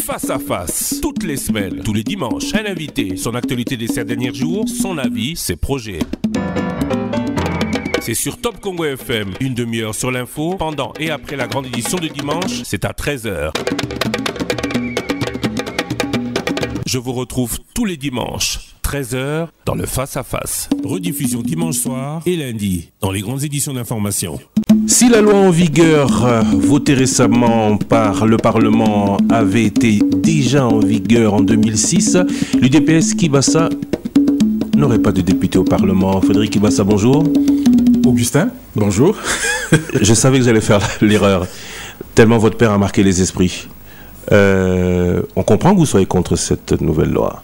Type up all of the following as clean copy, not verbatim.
Face à face, toutes les semaines, tous les dimanches, un invité, son actualité des 7 derniers jours, son avis, ses projets. C'est sur Top Congo FM, une demi-heure sur l'info, pendant et après la grande édition de dimanche, c'est à 13h. Je vous retrouve tous les dimanches, 13h, dans le Face à Face. Rediffusion dimanche soir et lundi, dans les grandes éditions d'information. Si la loi en vigueur, votée récemment par le Parlement, avait été déjà en vigueur en 2006, l'UDPS Kibassa n'aurait pas de député au Parlement. Frédéric Kibassa, bonjour. Augustin, bonjour. Je savais que j'allais faire l'erreur, tellement votre père a marqué les esprits. On comprend que vous soyez contre cette nouvelle loi.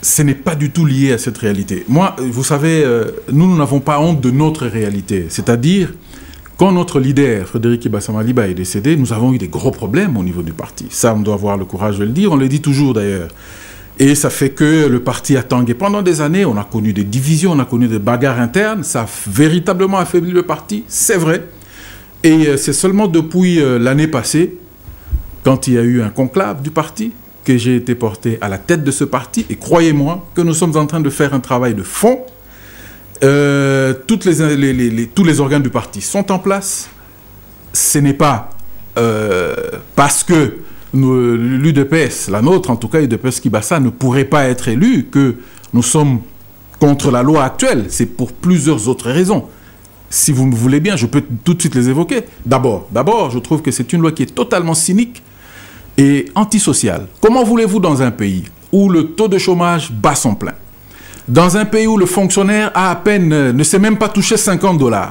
Ce n'est pas du tout lié à cette réalité. Moi, vous savez, nous n'avons pas honte de notre réalité. C'est-à-dire, quand notre leader, Frédéric Kibassa Maliba, est décédé, nous avons eu des gros problèmes au niveau du parti. Ça, on doit avoir le courage de le dire. On le dit toujours, d'ailleurs. Et ça fait que le parti a tangué. Pendant des années, on a connu des divisions, on a connu des bagarres internes. Ça a véritablement affaibli le parti, c'est vrai. Et c'est seulement depuis l'année passée, quand il y a eu un conclave du parti, que j'ai été porté à la tête de ce parti. Et croyez-moi que nous sommes en train de faire un travail de fond. Tous les organes du parti sont en place. Ce n'est pas parce que l'UDPS, la nôtre en tout cas, l'UDPS Kibassa, ne pourrait pas être élu que nous sommes contre la loi actuelle. C'est pour plusieurs autres raisons. Si vous me voulez bien, je peux tout de suite les évoquer. D'abord, je trouve que c'est une loi qui est totalement cynique et antisociale. Comment voulez-vous dans un pays où le taux de chômage bat son plein, dans un pays où le fonctionnaire a à peine, ne sait même pas toucher $50.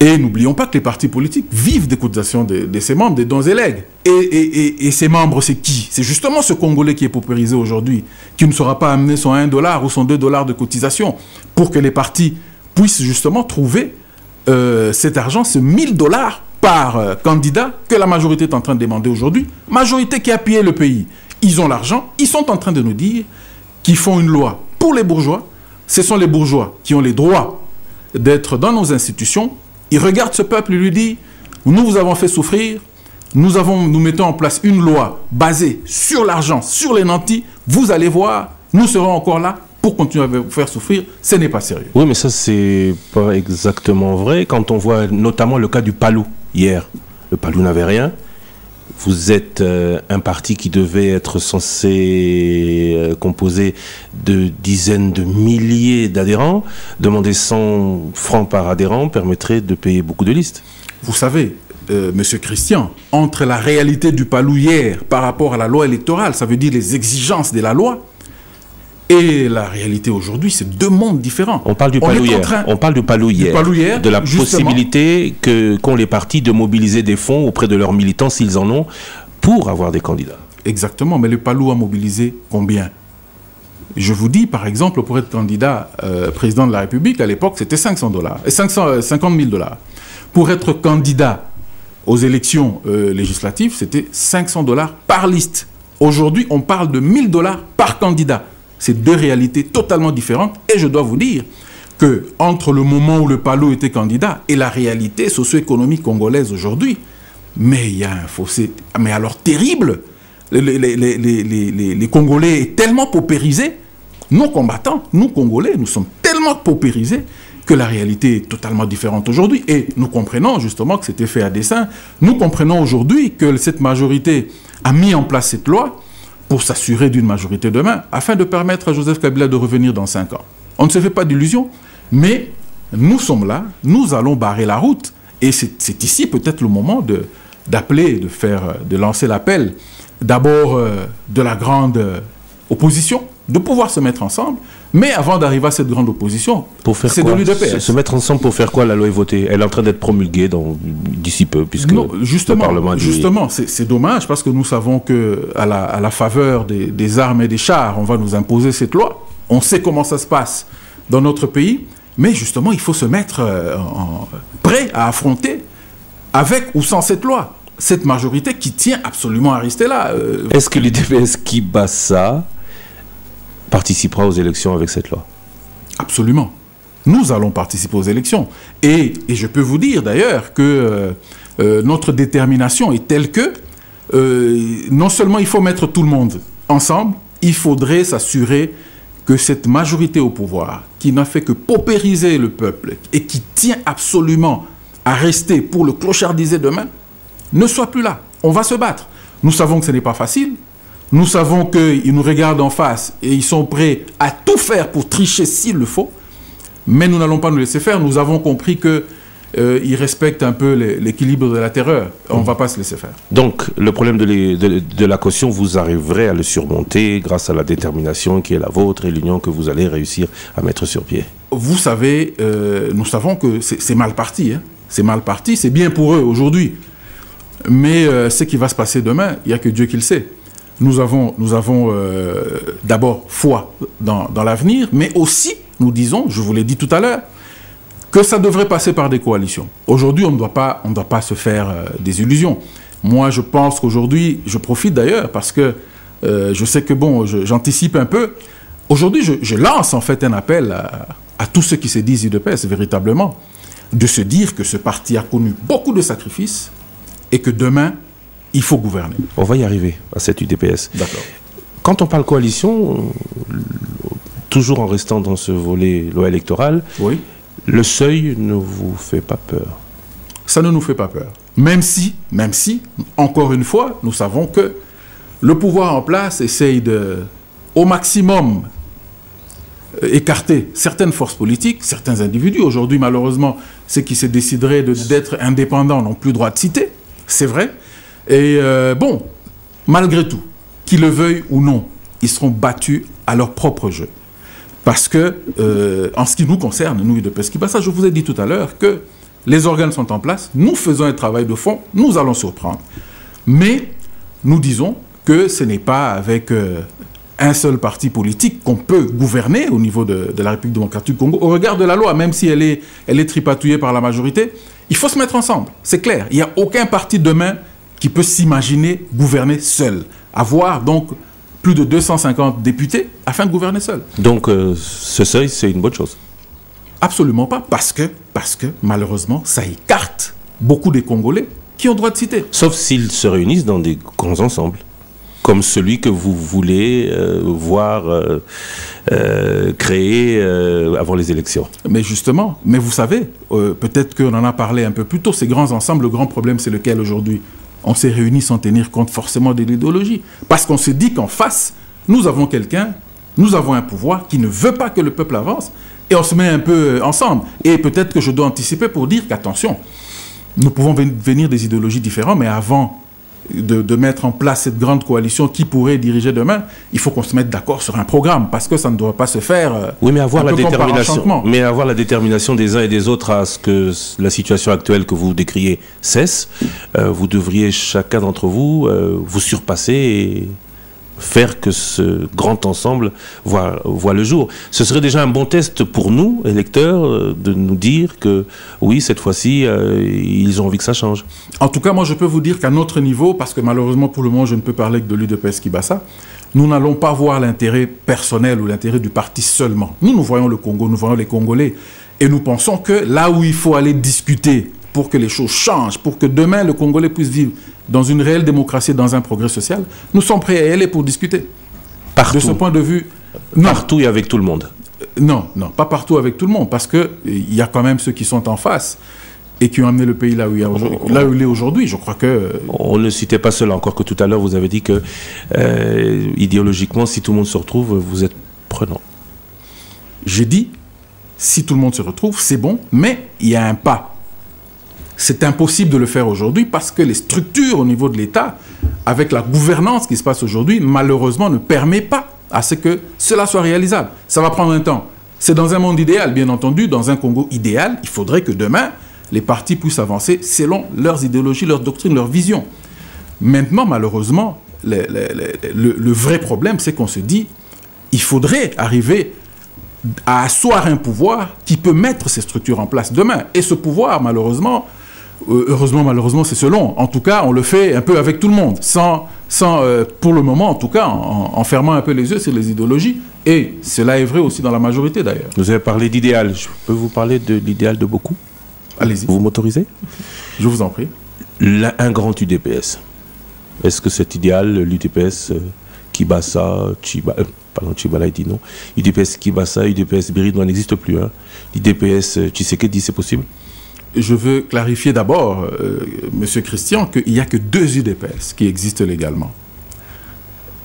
Et n'oublions pas que les partis politiques vivent des cotisations de ses membres, des dons et legs. Et ces membres, c'est qui? C'est justement ce Congolais qui est paupérisé aujourd'hui, qui ne saura pas amener son $1 ou son $2 de cotisation pour que les partis puissent justement trouver cet argent, ce $1000 par candidat que la majorité est en train de demander aujourd'hui. Majorité qui a pillé le pays. Ils ont l'argent, ils sont en train de nous dire qui font une loi pour les bourgeois. Ce sont les bourgeois qui ont les droits d'être dans nos institutions. Ils regardent ce peuple et lui disent « Nous vous avons fait souffrir, nous mettons en place une loi basée sur l'argent, sur les nantis. Vous allez voir, nous serons encore là pour continuer à vous faire souffrir. » Ce n'est pas sérieux. Oui, mais ça, c'est pas exactement vrai. Quand on voit notamment le cas du Palou hier, le Palou n'avait rien. Vous êtes un parti qui devait être censé composé de dizaines de milliers d'adhérents. Demander 100 francs par adhérent permettrait de payer beaucoup de listes. Vous savez, Monsieur Christian, entre la réalité du Palou hier par rapport à la loi électorale, ça veut dire les exigences de la loi, et la réalité aujourd'hui, c'est deux mondes différents. On parle du Palou hier. On parle du Palou hier, de la possibilité qu'ont les partis de mobiliser des fonds auprès de leurs militants, s'ils en ont, pour avoir des candidats. Exactement, mais le Palou a mobilisé combien? Je vous dis, par exemple, pour être candidat président de la République, à l'époque, c'était $50 et 50 000 $. Pour être candidat aux élections législatives, c'était $500 par liste. Aujourd'hui, on parle de $1000 par candidat. C'est deux réalités totalement différentes. Et je dois vous dire que entre le moment où le Palou était candidat et la réalité socio-économique congolaise aujourd'hui, mais il y a un fossé, mais alors terrible. Les Congolais sont tellement paupérisés, nos combattants, nous Congolais, nous sommes tellement paupérisés que la réalité est totalement différente aujourd'hui. Et nous comprenons justement que c'était fait à dessein. Nous comprenons aujourd'hui que cette majorité a mis en place cette loi pour s'assurer d'une majorité demain, afin de permettre à Joseph Kabila de revenir dans 5 ans. On ne se fait pas d'illusions, mais nous sommes là, nous allons barrer la route, et c'est ici peut-être le moment d'appeler, de lancer l'appel, d'abord de la grande opposition, de pouvoir se mettre ensemble, mais avant d'arriver à cette grande opposition, c'est de l'UDPS. Se mettre ensemble pour faire quoi? La loi est votée, elle est en train d'être promulguée d'ici peu, puisque justement, le Parlement justement, c'est dommage, parce que nous savons qu'à la faveur des armes et des chars, on va nous imposer cette loi. On sait comment ça se passe dans notre pays, mais justement, il faut se mettre prêt à affronter, avec ou sans cette loi, cette majorité qui tient absolument à rester là. Est-ce que l'UDPS Kibassa participera aux élections avec cette loi? Absolument. Nous allons participer aux élections. Et je peux vous dire d'ailleurs que notre détermination est telle que non seulement il faut mettre tout le monde ensemble, il faudrait s'assurer que cette majorité au pouvoir, qui n'a fait que paupériser le peuple et qui tient absolument à rester pour le clochardiser demain, ne soit plus là. On va se battre. Nous savons que ce n'est pas facile. Nous savons qu'ils nous regardent en face et ils sont prêts à tout faire pour tricher s'il le faut. Mais nous n'allons pas nous laisser faire. Nous avons compris qu'ils respectent un peu l'équilibre de la terreur. On ne va pas se laisser faire. Donc, le problème de la caution, vous arriverez à le surmonter grâce à la détermination qui est la vôtre et l'union que vous allez réussir à mettre sur pied. Vous savez, nous savons que c'est mal parti. Hein. C'est mal parti. C'est bien pour eux aujourd'hui. Mais ce qui va se passer demain, il n'y a que Dieu qui le sait. Nous avons d'abord foi dans l'avenir, mais aussi, nous disons, je vous l'ai dit tout à l'heure, que ça devrait passer par des coalitions. Aujourd'hui, on ne doit pas se faire des illusions. Moi, je pense qu'aujourd'hui, je profite d'ailleurs, parce que je sais que, bon, j'anticipe un peu. Aujourd'hui, je lance en fait un appel à tous ceux qui se disent UDPS, véritablement, de se dire que ce parti a connu beaucoup de sacrifices et que demain, il faut gouverner. On va y arriver à cette UDPS. D'accord. Quand on parle coalition, toujours en restant dans ce volet loi électorale, oui. Le seuil ne vous fait pas peur? Ça ne nous fait pas peur. Même si, encore une fois, nous savons que le pouvoir en place essaye au maximum écarter certaines forces politiques, certains individus. Aujourd'hui, malheureusement, ceux qui se décideraient d'être indépendants n'ont plus droit de citer. C'est vrai. Et bon, malgré tout, qu'ils le veuillent ou non, ils seront battus à leur propre jeu. Parce que, en ce qui nous concerne, nous, de Pesquibassa, je vous ai dit tout à l'heure que les organes sont en place, nous faisons un travail de fond, nous allons surprendre. Mais nous disons que ce n'est pas avec un seul parti politique qu'on peut gouverner au niveau de la République démocratique du Congo. Au regard de la loi, même si elle est tripatouillée par la majorité, il faut se mettre ensemble, c'est clair. Il n'y a aucun parti demain qui peut s'imaginer gouverner seul. Avoir donc plus de 250 députés afin de gouverner seul. Donc ce seuil, c'est une bonne chose? Absolument pas, parce que malheureusement, ça écarte beaucoup des Congolais qui ont droit de citer. Sauf s'ils se réunissent dans des grands ensembles, comme celui que vous voulez voir créer avant les élections. Mais justement, mais vous savez, peut-être qu'on en a parlé un peu plus tôt, ces grands ensembles, le grand problème, c'est lequel aujourd'hui? On s'est réunis sans tenir compte forcément de l'idéologie. Parce qu'on se dit qu'en face, nous avons quelqu'un, nous avons un pouvoir qui ne veut pas que le peuple avance, et on se met un peu ensemble. Et peut-être que je dois anticiper pour dire qu'attention, nous pouvons venir des idéologies différentes, mais avant de mettre en place cette grande coalition qui pourrait diriger demain, il faut qu'on se mette d'accord sur un programme, parce que ça ne doit pas se faire oui, mais avoir la détermination, avoir la détermination des uns et des autres à ce que la situation actuelle que vous décriez cesse, vous devriez chacun d'entre vous vous surpasser et faire que ce grand ensemble voit le jour. Ce serait déjà un bon test pour nous, électeurs, de nous dire que oui, cette fois-ci, ils ont envie que ça change. En tout cas, moi, je peux vous dire qu'à notre niveau, parce que malheureusement, pour le moment, je ne peux parler que de l'UDPS Kibassa, nous n'allons pas voir l'intérêt personnel ou l'intérêt du parti seulement. Nous voyons le Congo, nous voyons les Congolais, et nous pensons que là où il faut aller discuter pour que les choses changent, pour que demain, le Congolais puisse vivre dans une réelle démocratie, dans un progrès social, nous sommes prêts à y aller pour discuter. Partout. De ce point de vue... Non. Partout et avec tout le monde. Non, pas partout avec tout le monde, parce qu'il y a quand même ceux qui sont en face et qui ont amené le pays là où il est aujourd'hui. Je crois que... On ne citait pas cela, encore que tout à l'heure, vous avez dit que, idéologiquement, si tout le monde se retrouve, vous êtes prenant. J'ai dit, si tout le monde se retrouve, c'est bon, mais il y a un pas. C'est impossible de le faire aujourd'hui parce que les structures au niveau de l'État, avec la gouvernance qui se passe aujourd'hui, malheureusement ne permet pas à ce que cela soit réalisable. Ça va prendre un temps. C'est dans un monde idéal, bien entendu, dans un Congo idéal, il faudrait que demain, les partis puissent avancer selon leurs idéologies, leurs doctrines, leurs visions. Maintenant, malheureusement, le vrai problème, c'est qu'on se dit, il faudrait arriver à asseoir un pouvoir qui peut mettre ces structures en place demain. Et ce pouvoir, malheureusement, malheureusement, c'est selon. En tout cas, on le fait un peu avec tout le monde, sans pour le moment, en tout cas, en fermant un peu les yeux sur les idéologies. Et cela est vrai aussi dans la majorité, d'ailleurs. Vous avez parlé d'idéal. Je peux vous parler de l'idéal de beaucoup? Allez-y. Vous m'autorisez? Je vous en prie. Un grand UDPS. Est-ce que c'est idéal, l'UDPS Kibasa, Tchibala, il dit non. UDPS Kibasa, UDPS Biridouan n'existe plus. Hein. L'UDPS Tshisekedi, c'est possible? Je veux clarifier d'abord, Monsieur Christian, qu'il n'y a que 2 UDPS qui existent légalement.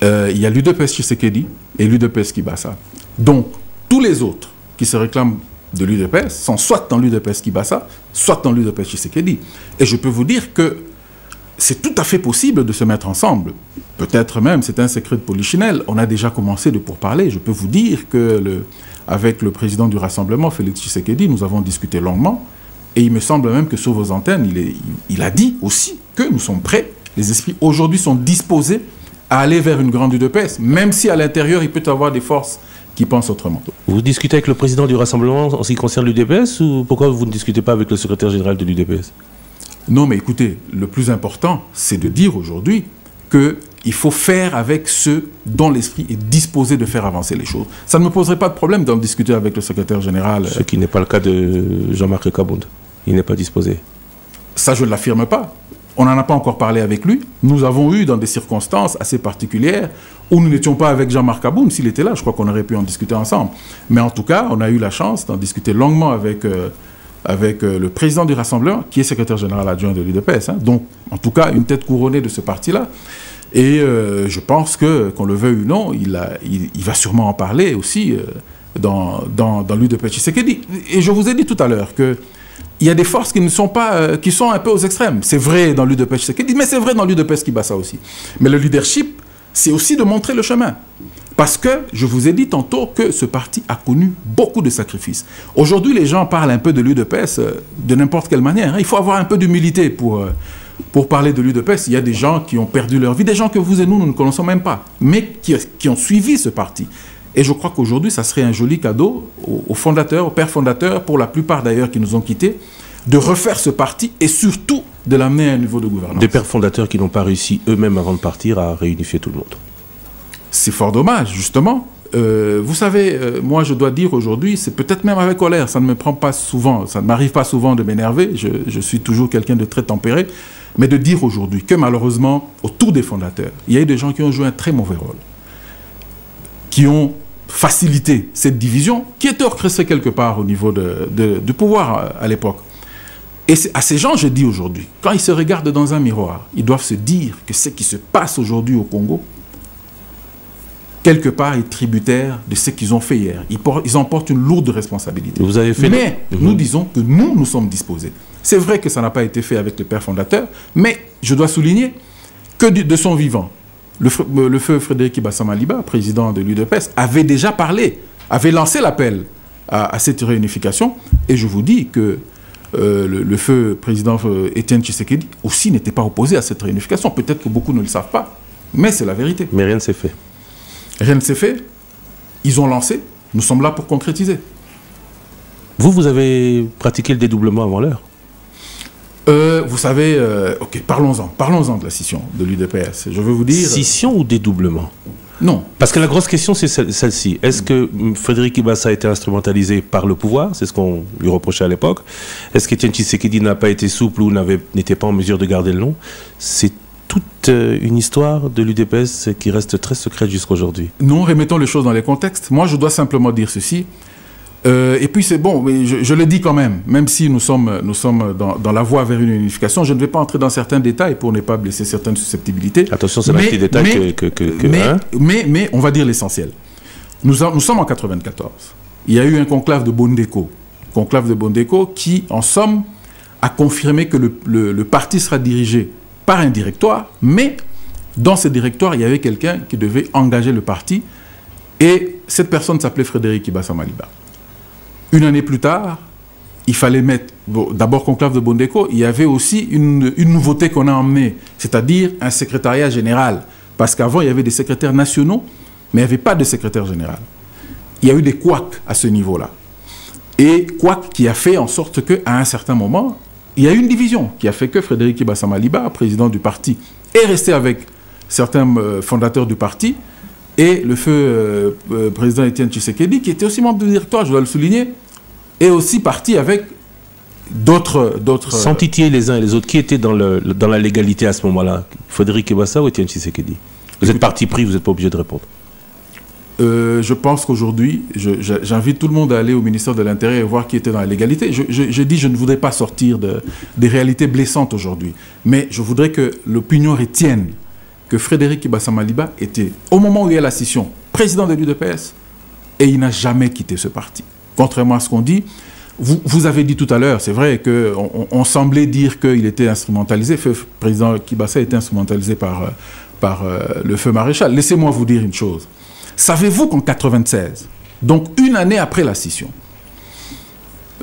Il y a l'UDPS Tshisekedi et l'UDPS Kibasa. Donc, tous les autres qui se réclament de l'UDPS sont soit dans l'UDPS Kibasa, soit dans l'UDPS Tshisekedi. Et je peux vous dire que c'est tout à fait possible de se mettre ensemble. Peut-être même, c'est un secret de polichinelle. On a déjà commencé de pourparler. Je peux vous dire que avec le président du Rassemblement, Félix Tshisekedi, nous avons discuté longuement. Et il me semble même que sur vos antennes, il a dit aussi que nous sommes prêts. Les esprits aujourd'hui sont disposés à aller vers une grande UDPS, même si à l'intérieur, il peut y avoir des forces qui pensent autrement. Vous discutez avec le président du Rassemblement en ce qui concerne l'UDPS ou pourquoi vous ne discutez pas avec le secrétaire général de l'UDPS? Non, mais écoutez, le plus important, c'est de dire aujourd'hui qu'il faut faire avec ceux dont l'esprit est disposé de faire avancer les choses. Ça ne me poserait pas de problème d'en discuter avec le secrétaire général. Ce qui n'est pas le cas de Jean-Marc Kabound. Il n'est pas disposé. Ça, je ne l'affirme pas. On n'en a pas encore parlé avec lui. Nous avons eu dans des circonstances assez particulières où nous n'étions pas avec Jean-Marc Kabound. S'il était là, je crois qu'on aurait pu en discuter ensemble. Mais en tout cas, on a eu la chance d'en discuter longuement avec le président du Rassemblement, qui est secrétaire général adjoint de l'UDPS. Hein. Donc, en tout cas, une tête couronnée de ce parti-là. Et je pense que, qu'on le veuille ou non, il va sûrement en parler aussi dans l'UDPS Tshisekedi. Et je vous ai dit tout à l'heure que il y a des forces qui ne sont pas, qui sont un peu aux extrêmes. C'est vrai dans l'UDPS Tshisekedi, mais c'est vrai dans l'UDPS Kibasa aussi. Mais le leadership, c'est aussi de montrer le chemin. Parce que, je vous ai dit tantôt que ce parti a connu beaucoup de sacrifices. Aujourd'hui, les gens parlent un peu de l'UDPS de n'importe quelle manière. Hein. Il faut avoir un peu d'humilité pour parler de l'UDPS. Il y a des gens qui ont perdu leur vie, des gens que vous et nous ne connaissons même pas, mais qui ont suivi ce parti. Et je crois qu'aujourd'hui, ça serait un joli cadeau aux fondateurs, aux pères fondateurs, pour la plupart d'ailleurs qui nous ont quittés, de refaire ce parti et surtout de l'amener à un niveau de gouvernance. Des pères fondateurs qui n'ont pas réussi eux-mêmes avant de partir à réunifier tout le monde. C'est fort dommage, justement. Vous savez, moi je dois dire aujourd'hui, c'est peut-être même avec colère, ça ne me prend pas souvent, ça ne m'arrive pas souvent de m'énerver, je suis toujours quelqu'un de très tempéré, mais de dire aujourd'hui que malheureusement, autour des fondateurs, il y a eu des gens qui ont joué un très mauvais rôle, qui ont facilité cette division, qui était orchestrée quelque part au niveau du pouvoir à l'époque. Et à ces gens, je dis aujourd'hui, quand ils se regardent dans un miroir, ils doivent se dire que ce qui se passe aujourd'hui au Congo, quelque part, est tributaire de ce qu'ils ont fait hier. Ils en portent une lourde responsabilité. Vous avez fait mais nous disons que nous sommes disposés. C'est vrai que ça n'a pas été fait avec le père fondateur, mais je dois souligner que de son vivant, le feu Frédéric Kibasa Maliba, président de l'UDPS, avait déjà parlé, avait lancé l'appel à cette réunification. Et je vous dis que le feu président Étienne Tshisekedi aussi n'était pas opposé à cette réunification. Peut-être que beaucoup ne le savent pas, mais c'est la vérité. Mais rien ne s'est fait. Rien ne s'est fait. Ils ont lancé. Nous sommes là pour concrétiser. Vous avez pratiqué le dédoublement avant l'heure? Vous savez, ok, parlons-en de la scission de l'UDPS. Je veux vous dire... Scission ou dédoublement? Non. Parce que la grosse question, c'est celle-ci. Est-ce que Frédéric Kibasa a été instrumentalisé par le pouvoir? C'est ce qu'on lui reprochait à l'époque. Est-ce qu'Étienne Tshisekedi n'a pas été souple ou n'était pas en mesure de garder le nom? C'est toute une histoire de l'UDPS qui reste très secrète jusqu'à aujourd'hui. Non, remettons les choses dans les contextes. Moi, je dois simplement dire ceci. Et puis c'est bon, mais je le dis quand même si nous sommes dans la voie vers une unification, je ne vais pas entrer dans certains détails pour ne pas blesser certaines susceptibilité. Attention, c'est un petit détail mais on va dire l'essentiel. Nous sommes en 94. Il y a eu un conclave de Bondeko. Qui, en somme, a confirmé que le parti sera dirigé par un directoire, mais dans ce directoire, il y avait quelqu'un qui devait engager le parti, et cette personne s'appelait Frédéric Kibasa Maliba. Une année plus tard, il fallait mettre, d'abord conclave de Bondeko, il y avait aussi une nouveauté qu'on a emmenée, c'est-à-dire un secrétariat général. Parce qu'avant, il y avait des secrétaires nationaux, mais il n'y avait pas de secrétaire général. Il y a eu des couacs à ce niveau-là. Et couac qui a fait en sorte qu'à un certain moment, il y a eu une division qui a fait que Frédéric Kibasa Maliba, président du parti, est resté avec certains fondateurs du parti, et le feu président Étienne Tshisekedi, qui était aussi membre du directoire, je dois le souligner, est aussi parti avec d'autres... Sans titiller les uns et les autres, qui était dans la légalité à ce moment-là? Frédéric Kibasa ou Etienne Tshisekedi? Vous êtes parti pris, vous n'êtes pas obligé de répondre. Je pense qu'aujourd'hui, j'invite tout le monde à aller au ministère de l'Intérieur et voir qui était dans la légalité. Je dis, je ne voudrais pas sortir des réalités blessantes aujourd'hui, mais je voudrais que l'opinion retienne que Frédéric Kibasa Maliba était, au moment où il y a la scission, président de l'UDPS, et il n'a jamais quitté ce parti. Contrairement à ce qu'on dit, vous avez dit tout à l'heure, c'est vrai qu'on semblait dire qu'il était instrumentalisé, le président Kibasa était instrumentalisé par le feu maréchal. Laissez-moi vous dire une chose. Savez-vous qu'en 1996, donc une année après la scission,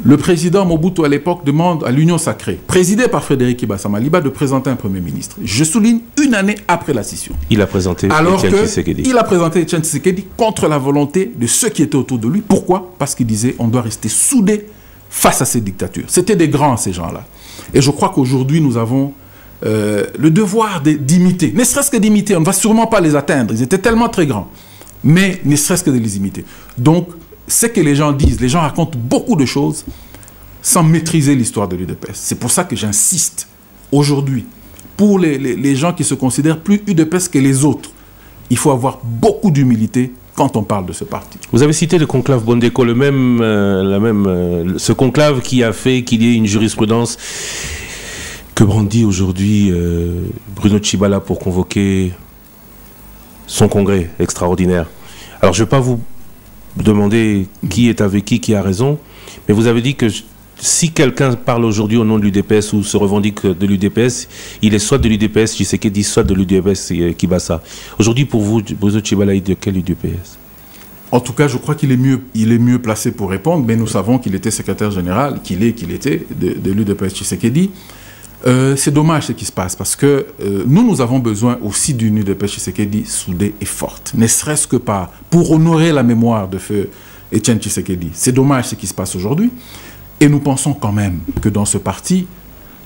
le président Mobutu à l'époque demande à l'Union sacrée, présidée par Frédéric Kibasa Maliba, de présenter un Premier ministre. Je souligne une année après la scission. Il a présenté Etienne Tshisekedi. Il a présenté Etienne Tshisekedi contre la volonté de ceux qui étaient autour de lui. Pourquoi? Parce qu'il disait on doit rester soudés face à ces dictatures. C'était des grands, ces gens-là. Et je crois qu'aujourd'hui, nous avons le devoir d'imiter. Ne serait-ce que d'imiter. On ne va sûrement pas les atteindre. Ils étaient tellement très grands. Mais ne serait-ce que de les imiter. Donc, ce que les gens disent, les gens racontent beaucoup de choses sans maîtriser l'histoire de l'UDPS. C'est pour ça que j'insiste aujourd'hui, pour les gens qui se considèrent plus UDPS que les autres, il faut avoir beaucoup d'humilité quand on parle de ce parti. Vous avez cité le conclave Bondeko, ce conclave qui a fait qu'il y ait une jurisprudence que brandit aujourd'hui Bruno Tshibala pour convoquer son congrès extraordinaire. Alors, je ne vais pas vous demander qui est avec qui a raison, mais vous avez dit que si quelqu'un parle aujourd'hui au nom de l'UDPS ou se revendique de l'UDPS, il est soit de l'UDPS Tshisekedi, soit de l'UDPS Kibasa. Aujourd'hui, pour vous, Bruno Tshibala est de quel UDPS? En tout cas, je crois qu'il est mieux placé pour répondre, mais nous savons qu'il était secrétaire général, qu'il était de l'UDPS Tshisekedi. C'est dommage ce qui se passe parce que nous avons besoin aussi d'une UDPS Tshisekedi soudée et forte, ne serait-ce que pas pour honorer la mémoire de feu Etienne Tshisekedi. C'est dommage ce qui se passe aujourd'hui et nous pensons quand même que dans ce parti,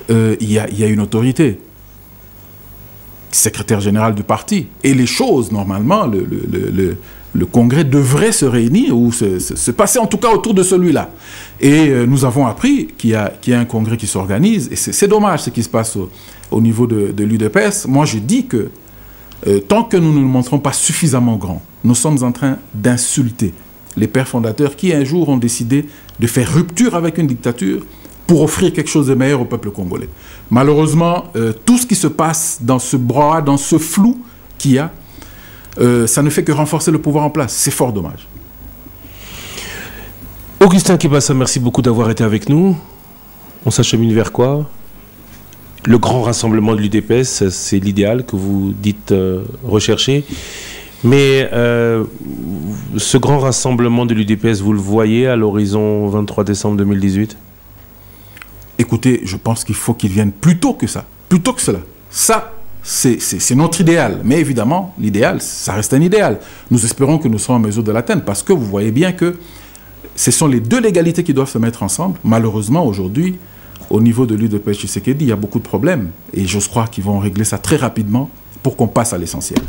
il y a une autorité, secrétaire général du parti, et les choses, normalement, le congrès devrait se réunir ou se passer en tout cas autour de celui-là. Et nous avons appris qu'il y a un congrès qui s'organise et c'est dommage ce qui se passe au niveau de l'UDPS. Moi je dis que tant que nous ne nous montrons pas suffisamment grands, nous sommes en train d'insulter les pères fondateurs qui un jour ont décidé de faire rupture avec une dictature pour offrir quelque chose de meilleur au peuple congolais. Malheureusement, tout ce qui se passe dans ce brouhaha, dans ce flou qu'il y a, ça ne fait que renforcer le pouvoir en place. C'est fort dommage. Augustin Kibasa, merci beaucoup d'avoir été avec nous. On s'achemine vers quoi? Le grand rassemblement de l'UDPS, c'est l'idéal que vous dites rechercher. Mais ce grand rassemblement de l'UDPS, vous le voyez à l'horizon 23 décembre 2018? Écoutez, je pense qu'il faut qu'il vienne plus tôt que ça. Plus tôt que cela. Ça, c'est notre idéal. Mais évidemment, l'idéal, ça reste un idéal. Nous espérons que nous serons en mesure de l'atteindre parce que vous voyez bien que ce sont les deux légalités qui doivent se mettre ensemble. Malheureusement, aujourd'hui, au niveau de l'UDPS Tshisekedi, il y a beaucoup de problèmes. Et je crois qu'ils vont régler ça très rapidement pour qu'on passe à l'essentiel.